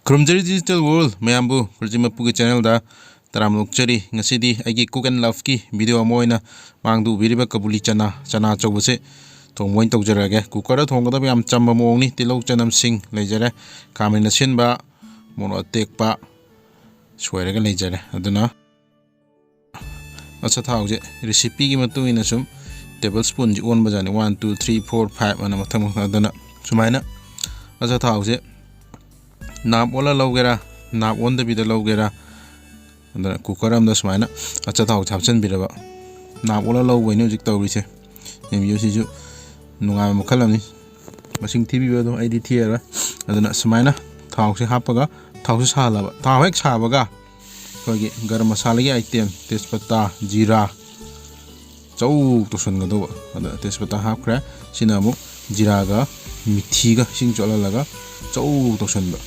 ꯈꯨꯔꯨꯝꯖꯔꯤ digital world ꯃꯌꯥꯝꯕꯨ ꯄ꯭ꯔꯖꯤꯃꯄꯨꯒꯤ ꯆꯦꯅꯦꯜꯗ ꯇꯔꯥꯝꯅ ꯉꯁꯤꯗꯤ ꯑꯩꯒꯤ ꯀꯨꯛ ꯑꯦꯟ ꯂꯚꯀꯤ ꯚꯤꯗꯤꯑꯣ ꯑꯃ ꯑꯣꯏꯅ ꯃꯥꯡꯗ ꯎꯕꯤꯔꯤꯕ ꯀꯕꯨꯂꯤ ꯆꯅꯥ ꯑꯆꯧꯕꯁꯦ ꯊꯣꯡꯕ ꯑꯣꯏꯅ ꯇꯧꯖꯔꯛꯑꯒꯦ꯫ ꯀꯨꯀꯔꯗ ꯊꯣꯡꯒꯗꯕ ꯌꯥꯝ ꯆꯝꯕ ꯃꯑꯣꯡꯅꯤ꯫ ꯇꯤꯜꯍꯧ ꯆꯅꯝ ꯁꯤꯡ ꯂꯩꯖꯔꯦ, ꯈꯥꯃꯦꯟ ꯑꯁꯤꯟꯕ, ꯃꯣꯔꯣꯛ ꯑꯇꯦꯛꯄ ꯁꯣꯏꯔꯒ ꯂꯩꯖꯔꯦ꯫ ꯑꯗꯨꯅ ꯑꯆꯥꯊꯥꯎꯁꯦ ꯔꯦꯁꯤꯄꯤꯒꯤ ꯃꯇꯨꯡ ꯏꯟꯅ ꯁꯨꯝ ꯇꯦꯕꯜ ꯁ꯭ꯄꯨꯟꯁꯤ ꯑꯣꯟꯕꯖꯥꯠꯅꯤ, 1 2 3 4 5 ꯑꯅ ꯃꯊꯪ ꯑꯗꯨꯅ ꯁꯨꯃꯥꯏꯅ ꯑꯆꯥꯊꯥꯎꯁꯦ ꯅꯥꯞ ꯑꯣꯜꯂ ꯂꯧꯒꯦꯔꯥ ꯅꯥꯞ ꯑꯣꯟꯗꯕꯤꯗ ꯂꯧꯒꯦꯔꯥ, ꯑꯗꯨꯅ ꯀꯨꯀꯔ ꯑꯃꯗ ꯁꯨꯃꯥꯏꯅ ꯑꯆꯥꯊꯥꯎꯁꯦ ꯍꯥꯞꯆꯤꯟꯕꯤꯔꯕ ꯅꯥꯞ ꯑꯣꯜꯂ ꯂꯧꯕꯩꯅꯤ ꯍꯧꯖꯤꯛ ꯇꯧꯔꯤꯁꯦ꯫ ꯌꯦꯡꯕꯤꯌꯨ, ꯅꯨꯡꯉꯥꯏꯕ ꯃꯈꯜ ꯑꯃꯅꯤ꯫ ꯃꯁꯤꯡ ꯊꯤꯕꯤꯌꯨ, ꯑꯗꯨꯝ ꯑꯩꯗꯤ ꯊꯤꯔꯔꯣꯏ꯫ ꯑꯗꯨꯅ ꯁꯨꯃꯥꯏꯅ ꯊꯥꯎꯁꯦ ꯍꯥꯞꯄꯒ ꯊꯥꯎꯁꯦ ꯁꯥꯍꯜꯂꯕ, ꯊꯥꯎ ꯍꯦꯛ ꯁꯥꯕꯒ ꯑꯩꯈꯣꯏꯒꯤ ꯒꯔꯝ ꯃꯁꯥꯂꯥꯒꯤ ꯑꯥꯏꯇꯦꯝ ꯇꯦꯖꯄꯇꯥ, ꯖꯤꯔꯥ ꯆꯧ ꯇꯧꯁꯟꯒꯗꯧꯕ꯫ ꯑꯗ ꯇꯦꯖꯄꯇꯥ ꯍꯥꯞꯈ꯭ꯔꯦ, ꯁꯤꯅ ꯑꯃꯨꯛ ꯖꯤꯔꯥꯒ ꯃꯤꯊꯤꯒ ꯏꯁꯤꯡ ꯆꯣꯠꯍꯜꯂꯒ ꯆꯧ ꯇꯧꯁꯟꯕ꯫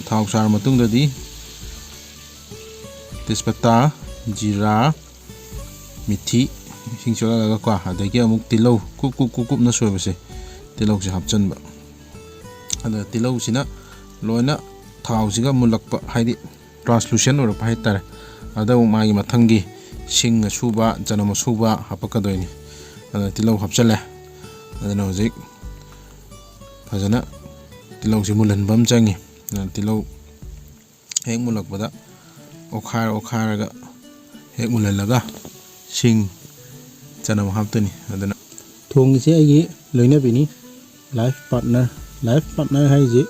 ꯊꯥꯎ ꯁꯥꯔ ꯃꯇꯨꯡꯗꯗꯤ ꯇꯦꯖꯄꯇꯥ, ꯖꯤꯔꯥ, ꯃꯤꯊꯤ ꯏꯁꯤꯡ ꯆꯣꯠꯍꯜꯂꯒ ꯑꯗꯒꯤ ꯑꯃꯨꯛ ꯇꯤꯜꯍꯧ ꯀꯨꯞꯅ ꯁꯣꯏꯕꯁꯦ, ꯇꯤꯜꯍꯧꯁꯦ ꯍꯥꯞꯆꯤꯟꯕ꯫ ꯑꯗ ꯇꯤꯜꯍꯧꯁꯤꯅ ꯂꯣꯏꯅ ꯊꯥꯎꯁꯤꯒ ꯃꯨꯜꯂꯛꯄ, ꯍꯥꯏꯗꯤ ꯇ꯭ꯔꯥꯟꯁꯂꯨꯁꯦꯟ ꯑꯣꯏꯔꯛꯄ ꯍꯥꯏꯇꯥꯔꯦ꯫ ꯑꯗ ꯑꯃꯨꯛ ꯃꯥꯒꯤ ꯃꯊꯪꯒꯤ ꯁꯤꯡ ꯑꯁꯨꯕ, ꯆꯅꯝ ꯑꯁꯨꯕ ꯍꯥꯞꯄꯛꯀꯗꯣꯏꯅꯤ꯫ ꯑꯗꯨꯅ ꯇꯤꯜꯍꯧ ꯍꯥꯞꯆꯜꯂꯦ꯫ ꯑꯗꯨꯅ ꯍꯧꯖꯤꯛ ꯐꯖꯅ ꯇꯤꯜꯍꯧꯁꯤ ꯃꯨꯜꯍꯟꯕ ꯑꯃ ꯆꯪꯉꯤ꯫ ꯇꯤꯜꯍꯧ ꯍꯦꯛ ꯃꯨꯜꯂꯛꯄꯗ ꯑꯣꯠꯈꯥꯏꯔꯒ ꯍꯦꯛ ꯃꯨꯜꯍꯜꯂꯒ ꯁꯤꯡ ꯆꯅꯝ ꯍꯥꯞꯇꯣꯏꯅꯤ꯫ ꯑꯗꯨꯅ ꯊꯣꯡꯉꯤꯁꯦ ꯑꯩꯒꯤ ꯂꯣꯏꯅꯕꯤꯅꯤ, ꯂꯥꯏꯐ ꯄꯥꯔꯠꯅꯔ ꯍꯥꯏꯁꯦ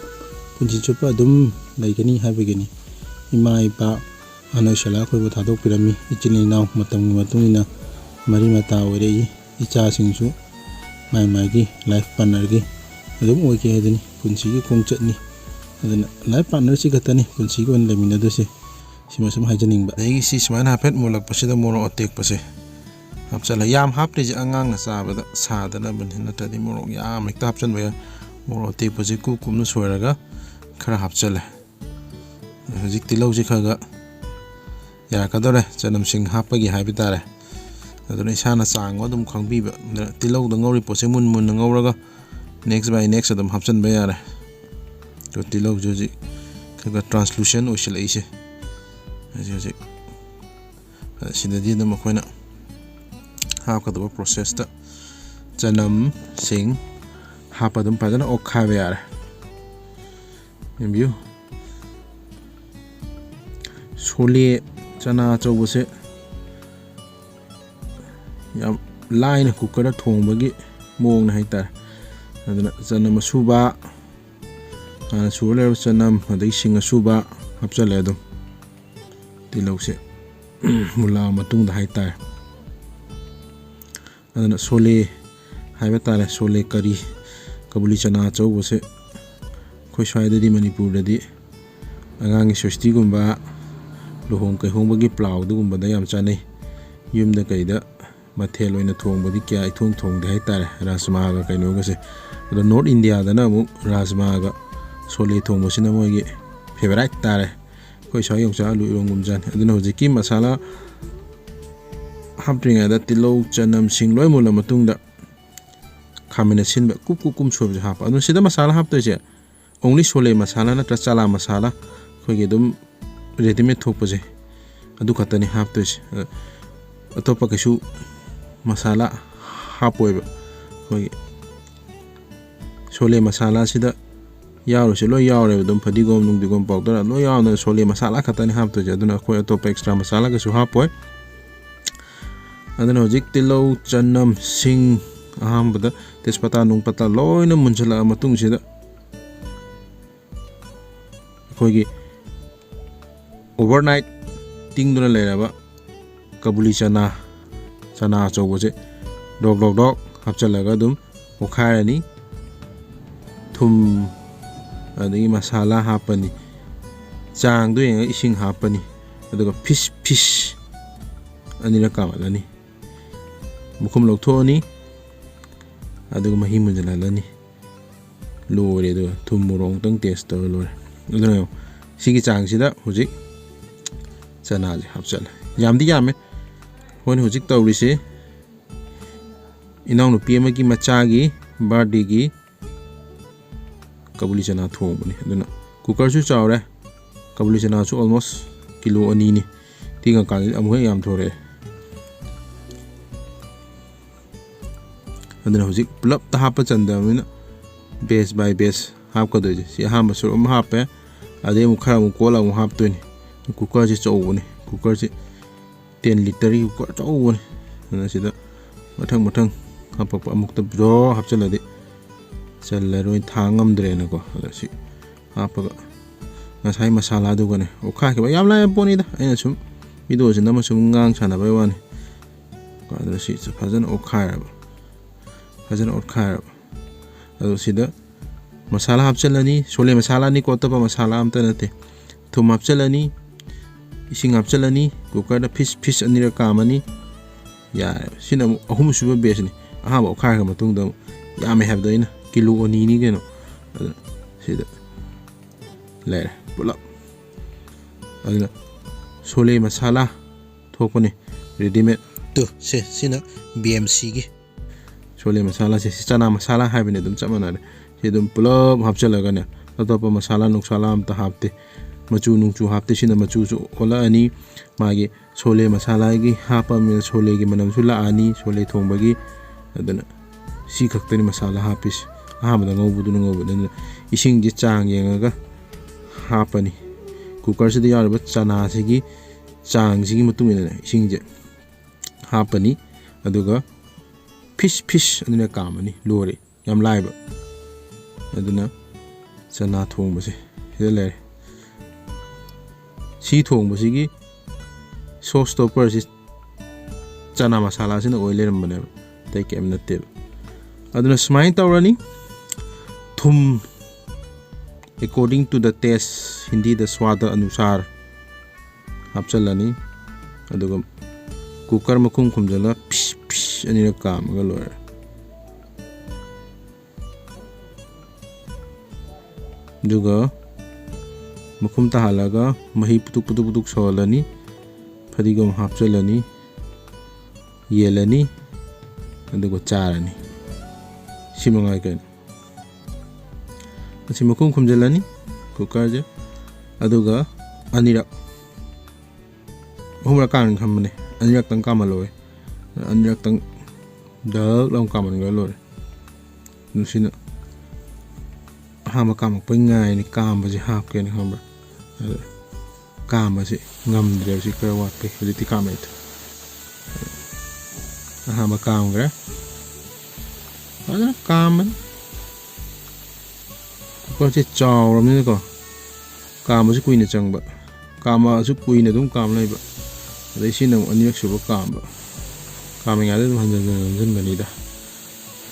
ꯄꯨꯟꯁꯤ ꯆꯨꯞꯄ ꯑꯗꯨꯝ ꯂꯩꯒꯅꯤ ꯍꯥꯏꯕꯒꯤꯅꯤ꯫ ꯏꯃꯥ ꯏꯄꯥ ꯑꯍꯟ ꯑꯣꯏꯁꯜꯂꯒ ꯑꯩꯈꯣꯏꯕꯨ ꯊꯥꯗꯣꯛꯄꯤꯔꯝꯃꯤ, ꯏꯆꯤꯜ ꯏꯅꯥꯎ ꯃꯇꯝꯒꯤ ꯃꯇꯨꯡ ꯏꯟꯅ ꯃꯔꯤ ꯃꯇꯥ ꯑꯣꯏꯔꯛꯏ, ꯏꯆꯥꯁꯤꯡꯁꯨ ꯃꯥꯒꯤ ꯂꯥꯏꯐ ꯄꯥꯔꯠꯅꯔꯒꯤ ꯑꯗꯨꯝ ꯑꯣꯏꯒꯦ ꯍꯥꯏꯗꯨꯅꯤ ꯄꯨꯟꯁꯤꯒꯤ ꯈꯣꯡꯆꯠꯅꯤ꯫ ꯑꯗꯨꯅ ꯂꯥꯏꯐ ꯄꯥꯔꯠꯅꯔꯁꯤ ꯈꯛꯇꯅꯤ ꯄꯨꯟꯁꯤꯒꯤ ꯑꯣꯏꯅ ꯂꯩꯃꯤꯟꯅꯗꯣꯏꯁꯦ, ꯁꯤꯃ ꯁꯨꯝ ꯍꯥꯏꯖꯅꯤꯡꯕ꯫ ꯑꯗꯒꯤ ꯁꯤ ꯁꯨꯃꯥꯏꯅ ꯍꯥꯏꯐꯦꯠ ꯃꯨꯜꯂꯛꯄꯁꯤꯗ ꯃꯣꯔꯣꯛ ꯑꯇꯦꯛꯄꯁꯦ ꯍꯥꯞꯆꯜꯂꯦ꯫ ꯌꯥꯝ ꯍꯥꯞꯇ꯭ꯔꯤꯁꯦ ꯑꯉꯥꯡꯅ ꯆꯥꯕꯗ ꯁꯥꯗꯅꯕꯅꯤ, ꯅꯠꯇ꯭ꯔꯗꯤ ꯃꯣꯔꯣꯛ ꯌꯥꯝ ꯍꯦꯛꯇ ꯍꯥꯞꯆꯟꯕ ꯌꯥꯏ꯫ ꯃꯣꯔꯣꯛ ꯑꯇꯦꯛꯄꯁꯦ ꯀꯨꯞꯅ ꯁꯣꯏꯔꯒ ꯈꯔ ꯍꯥꯞꯆꯜꯂꯦ꯫ ꯍꯧꯖꯤꯛ ꯇꯤꯜꯍꯧꯁꯤ ꯈꯔ ꯌꯥꯔꯛꯀꯗꯧꯔꯦ, ꯆꯅꯝꯁꯤꯡ ꯍꯥꯞꯄꯒꯤ ꯍꯥꯏꯕ ꯇꯥꯔꯦ꯫ ꯑꯗꯨꯅ ꯏꯁꯥꯅ ꯆꯥꯡ ꯑꯗꯨꯝ ꯈꯪꯕꯤꯕ, ꯇꯤꯜꯍꯧꯗ ꯉꯧꯔꯤ ꯄꯣꯠꯁꯦ ꯃꯨꯟꯅ ꯉꯧꯔꯒ ꯅꯦꯛꯁ ꯕꯥꯏ ꯅꯦꯛꯁ ꯑꯗꯨꯝ ꯍꯥꯞꯆꯤꯟꯕ ꯌꯥꯔꯦ꯫ ꯇꯤꯜꯍꯧꯁꯦ ꯍꯧꯖꯤꯛ ꯈꯔ ꯇ꯭ꯔꯥꯟꯁꯂꯨꯁꯦꯟ ꯑꯣꯏꯁꯤꯜꯂꯛꯏꯁꯦ ꯍꯧꯖꯤꯛ ꯁꯤꯗꯗꯤ ꯑꯗꯨꯝ ꯑꯩꯈꯣꯏꯅ ꯍꯥꯞꯀꯗꯕ ꯄ꯭ꯔꯣꯁꯦꯁꯇ ꯆꯅꯝ ꯁꯤꯡ ꯍꯥꯞꯄ ꯑꯗꯨꯝ ꯐꯖꯅ ꯑꯣꯠꯈꯥꯏꯕ ꯌꯥꯔꯦ꯫ ꯌꯦꯡꯕꯤꯌꯨ, ꯁꯣꯂꯦ ꯆꯅꯥ ꯑꯆꯧꯕꯁꯦ ꯌꯥꯝ ꯂꯥꯏꯅ ꯀꯨꯀꯔꯗ ꯊꯣꯡꯕꯒꯤ ꯃꯑꯣꯡꯅꯦ ꯍꯥꯏꯇꯥꯔꯦ꯫ ꯑꯗꯨꯅ ꯆꯅꯝ ꯑꯁꯨꯕ, ꯍꯥꯟꯅ ꯁꯨꯔ ꯂꯩꯔꯕ ꯆꯅꯝ ꯑꯗꯒꯤ ꯁꯤꯡ ꯑꯁꯨꯕ ꯍꯥꯞꯆꯜꯂꯦ꯫ ꯑꯗꯨꯝ ꯇꯤꯜꯍꯧꯁꯦ ꯃꯨꯜꯂꯛꯑ ꯃꯇꯨꯡꯗ ꯍꯥꯏꯇꯥꯔꯦ꯫ ꯑꯗꯨꯅ ꯁꯣꯂꯦ ꯍꯥꯏꯕ ꯇꯥꯔꯦ, ꯁꯣꯂꯦ ꯀꯔꯤ ꯀꯕꯨꯂꯤ ꯆꯅꯥ ꯑꯆꯧꯕꯁꯦ ꯑꯩꯈꯣꯏ ꯁ꯭ꯋꯥꯏꯗꯗꯤ ꯃꯅꯤꯄꯨꯔꯗꯗꯤ ꯑꯉꯥꯡꯒꯤ ꯁ꯭ꯋꯦꯁꯇꯤꯒꯨꯝꯕ, ꯂꯨꯍꯣꯡ ꯀꯩꯍꯣꯡꯕꯒꯤ ꯄ꯭ꯂꯥꯎꯗꯒꯨꯝꯕꯗ ꯌꯥꯝ ꯆꯥꯅꯩ꯫ ꯌꯨꯝꯗ ꯀꯩꯗ ꯃꯊꯦꯜ ꯑꯣꯏꯅ ꯊꯣꯡꯕꯗꯤ ꯀꯌꯥ ꯊꯣꯡꯗꯦ ꯍꯥꯏꯇꯥꯔꯦ, ꯔꯥꯖꯃꯥꯒ ꯀꯩꯅꯣꯒꯁꯦ꯫ ꯑꯗꯣ ꯅꯣꯔꯠ ꯏꯟꯗꯤꯌꯥꯗꯅ ꯑꯃꯨꯛ ꯔꯥꯖꯃꯥꯒ ꯁꯣꯂꯦ ꯊꯣꯡꯕꯁꯤꯅ ꯃꯣꯏꯒꯤ ꯐꯦꯚꯣꯔꯥꯏꯠ ꯇꯥꯔꯦ꯫ ꯑꯩꯈꯣꯏ ꯁ꯭ꯋꯥꯏ ꯌꯣꯡꯆꯥꯛ ꯑꯂꯨ ꯏꯔꯣꯡꯒꯨꯝꯖꯥꯅꯤ꯫ ꯑꯗꯨꯅ ꯍꯧꯖꯤꯛꯀꯤ ꯃꯁꯥꯂꯥ ꯍꯥꯞꯇ꯭ꯔꯤꯉꯩꯗ ꯇꯤꯜꯍꯧ ꯆꯅꯝ ꯁꯤꯡ ꯂꯣꯏ ꯃꯨꯜꯂ ꯃꯇꯨꯡꯗ ꯈꯥꯃꯦꯟ ꯑꯁꯤꯟꯕ ꯀꯨꯞ ꯁꯣꯏꯕꯁꯦ ꯍꯥꯞꯄ꯫ ꯑꯗꯨꯅ ꯁꯤꯗ ꯃꯁꯥꯂꯥ ꯍꯥꯞꯇꯣꯏꯁꯦ ꯑꯣꯡꯂꯤ ꯁꯣꯂꯦ ꯃꯁꯥꯂꯥ ꯅꯠꯇ꯭ꯔꯒ ꯆꯥꯂꯥ ꯃꯁꯥꯂꯥ, ꯑꯩꯈꯣꯏꯒꯤ ꯑꯗꯨꯝ ꯔꯦꯗꯤꯃꯦꯗ ꯊꯣꯛꯄꯁꯦ ꯑꯗꯨ ꯈꯛꯇꯅꯤ ꯍꯥꯞꯇꯣꯏꯁꯦ꯫ ꯑꯇꯣꯞꯄ ꯀꯩꯁꯨ ꯃꯁꯥꯂꯥ ꯍꯥꯞꯄꯣꯏꯕ꯫ ꯑꯩꯈꯣꯏꯒꯤ ꯁꯣꯂꯦ ꯃꯁꯥꯂꯥꯁꯤꯗ ꯌꯥꯎꯔꯤꯁꯦ ꯂꯣꯏ ꯌꯥꯎꯔꯦꯕ, ꯑꯗꯨꯝ ꯐꯗꯤꯒꯣꯝ ꯅꯨꯡꯗꯤꯒꯣꯝ ꯄꯥꯎꯗꯔ ꯂꯣꯏ ꯌꯥꯎꯅ ꯁꯣꯂꯦ ꯃꯁꯥꯂꯥ ꯈꯛꯇꯅꯤ ꯍꯥꯞꯇꯣꯏꯁꯦ꯫ ꯑꯗꯨꯅ ꯑꯩꯈꯣꯏ ꯑꯇꯣꯞꯄ ꯑꯦꯛꯁꯇ꯭ꯔꯥ ꯃꯁꯥꯂꯥ ꯀꯩꯁꯨ ꯍꯥꯞꯄꯣꯏ꯫ ꯑꯗꯨꯅ ꯍꯧꯖꯤꯛ ꯇꯤꯜꯍꯧ ꯆꯅꯝ ꯁꯤꯡ ꯑꯍꯥꯟꯕꯗ ꯇꯦꯖꯄꯇꯥ ꯅꯨꯡꯄꯇꯥ ꯂꯣꯏꯅ ꯃꯨꯟꯁꯤꯜꯂꯛꯑ ꯃꯇꯨꯡꯁꯤꯗ ꯑꯩꯈꯣꯏꯒꯤ ꯑꯣꯚꯔꯅꯥꯏꯠ ꯇꯤꯡꯗꯨꯅ ꯂꯩꯔꯕ ꯀꯕꯨꯂꯤ ꯆꯅꯥ ꯑꯆꯧꯕꯁꯦ ꯗꯣꯛ ꯍꯥꯞꯆꯤꯜꯂꯒ ꯑꯗꯨꯝ ꯑꯣꯠꯈꯥꯏꯔꯅꯤ꯫ ꯊꯨꯝ ꯑꯗꯒꯤ ꯃꯁꯥꯂꯥ ꯍꯥꯞꯄꯅꯤ, ꯆꯥꯡꯗꯣ ꯌꯦꯡꯉꯒ ꯏꯁꯤꯡ ꯍꯥꯞꯄꯅꯤ, ꯑꯗꯨꯒ ꯐꯤꯁ ꯑꯅꯤꯔꯛ ꯀꯥꯝꯍꯜꯂꯅꯤ, ꯃꯈꯨꯝ ꯂꯧꯊꯣꯛꯑꯅꯤ, ꯑꯗꯨꯒ ꯃꯍꯤ ꯃꯨꯟꯖꯜꯍꯜꯂꯅꯤ, ꯂꯣꯏꯔꯦ꯫ ꯑꯗꯨꯒ ꯊꯨꯝ ꯃꯣꯔꯣꯛ ꯑꯃꯨꯛꯇꯪ ꯇꯦꯁ ꯇꯧꯔ ꯂꯣꯏꯔꯦ꯫ ꯑꯗꯨꯅ ꯁꯤꯒꯤ ꯆꯥꯡꯁꯤꯗ ꯍꯧꯖꯤꯛ ꯆꯅꯥꯁꯦ ꯍꯥꯞꯆꯜꯂꯦ꯫ ꯌꯥꯝꯗꯤ ꯌꯥꯝꯃꯦ꯫ ꯑꯩꯈꯣꯏꯅ ꯍꯧꯖꯤꯛ ꯇꯧꯔꯤꯁꯦ ꯏꯅꯥꯎꯅꯨꯄꯤ ꯑꯃꯒꯤ ꯃꯆꯥꯒꯤ ꯕꯥꯔꯗꯦꯒꯤ ꯀꯕꯨꯂꯤ ꯆꯅꯥ ꯊꯣꯡꯕꯅꯤ꯫ ꯑꯗꯨꯅ ꯀꯨꯀꯔꯁꯨ ꯆꯥꯎꯔꯦ, kabuli chana chu almost kilo ani ni tinga kan amu he yam thore aduna hojik pulap ta hapa chanda mina base by base hap ka doje si ha ma sur hap pe ade mu khara mu kola mu hap to ni cooker ji chau ni cooker ji 10 liter cooker chau ni na sida mathang happak amuk ta bro hap chala de challa roi thangam dre na ko ada si hapaka na sai masala du gane o kha ke ba yam la poni da aina sum video jin na ma sum ngang chana bai wani ka da si phajana o kha ra phajana o kha ra ado sida masala hap chalani sole masala ni ko ta ba masala am ta na te thum hap chalani ising hap chalani cooker da fish anira kamani ya sina ahum suba base ni aha ba kha ga matung da ya me have da ina kilo ani ni geno sida le pula aduna sole masala thokone ready made to se sina BMC gi sole masala se chana masala haibene dum chamana re se dum pula hapchala ga ne atopa masala nuksala am ta hapte machu nungchu hapte sina machu chu ola ani magi sole masala gi hapa mi sole gi manam su la ani sole thongba gi aduna si khaktani masala hapis ahamada ngobudu ngobudu ising ji chang yengaga hapani cooker se ya ba chana se gi chang si gi mutung ina ising je hapani aduga fish aduna kamani lore yam laiba aduna chana thongba se hele si thongba si gi sauce stopper si chana masala sina oil ram bane tai kem na te aduna smai tawrani thum according to the taste hindi the swada anusar hapchalani aduga cooker makhum khumjala fish ani ra kam ga lor duga makhum ta halaga mahi putuk solani fadigam hapchalani yelani aduga charani simangai kan asi makhum khumjalani cooker je aduga anira humra kan khamne anirak tang kamaloi anirak tang dak long kaman ga lor nusina hama kam pengai ni kam ba je hap ken khambra kam ba si ngam dre si ka wa pe liti kamet hama kam gra ada kaman ko che chaw ram ni ko kam ba si kuina chang ba kama su kuina dum kam lai ba dai sin nam anirak su ba kam ba kam nga dum han jan gani da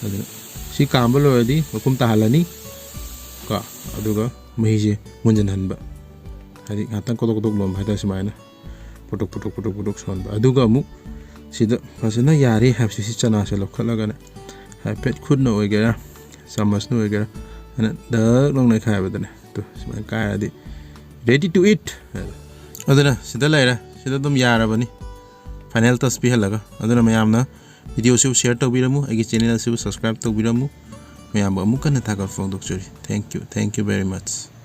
aduna si kam ba lo di makum ta halani ka aduga mahi je munjan han ba hadi ngatan kodok lom haida simaina putuk son ba aduga mu sida fasana yari hab si chana se lo khala gana ha pet khud no ogera samas no ogera ana da long nai khai ba dane to simai ka adi ready to eat aduna sida laira sida dum yara bani final tas pi halaga aduna mayamna video se share to biramu agi channel se subscribe to biramu mayam amu kana thaga phone dok chori thank you very much.